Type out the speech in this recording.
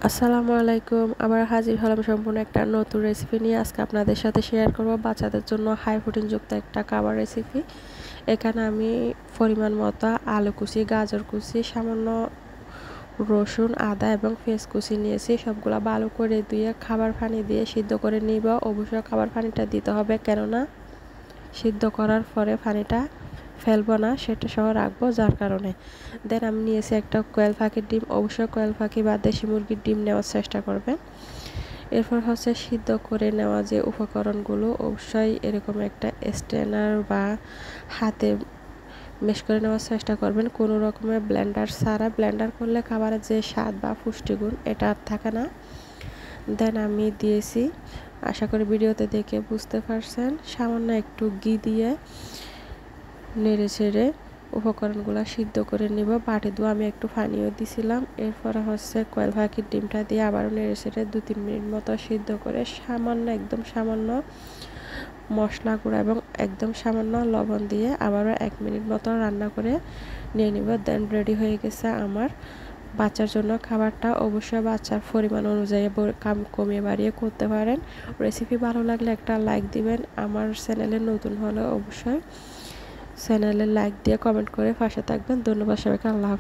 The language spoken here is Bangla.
আসসালামু আলাইকুম। আবার হাজির হলাম সম্পূর্ণ একটা নতুন রেসিপি নিয়ে। আজকে আপনাদের সাথে শেয়ার করব বাচ্চাদের জন্য হাই প্রোটিনযুক্ত একটা খাবার রেসিপি। এখানে আমি পরিমাণ মতো আলু কুচি, গাজর কুচি, সামান্য রসুন, আদা এবং পেঁয়াজ কুচি নিয়েছি। সবগুলো ভালো করে ধুয়ে খাবার পানি দিয়ে সিদ্ধ করে নিব। অবশ্যই খাবার পানিটা দিতে হবে, কেননা সিদ্ধ করার পরে পানিটা ফেলবো না, সেটা সহ রাখবো, যার কারণে। দেন আমি নিয়েছি একটা কোয়েল পাখির ডিম। অবশ্যই কোয়েল পাখি বা দেশি মুরগির ডিম নেওয়ার চেষ্টা করবেন। এরপর হচ্ছে সিদ্ধ করে নেওয়া যে উপকরণগুলো, অবশ্যই এরকম একটা স্ট্রেনার বা হাতে মেশ করে নেওয়ার চেষ্টা করবেন, কোনো রকমের ব্লেন্ডার ছাড়া। ব্লেন্ডার করলে খাবারের যে স্বাদ বা পুষ্টিগুণ এটা আর থাকে না। দেন আমি দিয়েছি, আশা করি ভিডিওতে দেখে বুঝতে পারছেন, সামান্য একটু ঘি দিয়ে নেড়ে ছেড়ে উপকরণগুলো সিদ্ধ করে নিব। বাটি ধোয়া আমি একটু পানিও দিছিলাম। এরপরে হচ্ছে কোয়েল পাখির ডিমটা দিয়ে আবারও নেড়ে ছেড়ে 2-3 মিনিট মতো সিদ্ধ করে সামান্য, একদম সামান্য মশলা গুঁড়া এবং একদম সামান্য লবণ দিয়ে আবারও 1 মিনিট মতো রান্না করে নিয়ে নিব। দেন রেডি হয়ে গেছে আমার বাচ্চার জন্য খাবারটা। অবশ্যই বাচ্চার পরিমাণ অনুযায়ী কমিয়ে বাড়িয়ে করতে পারেন। রেসিপি ভালো লাগলে একটা লাইক দিবেন। আমার চ্যানেলে নতুন হলে অবশ্যই চ্যানেলে লাইক দিয়ে কমেন্ট করে পাশে থাকবেন। ধন্যবাদ সবাইকে। আল্লাহ হাফেজ।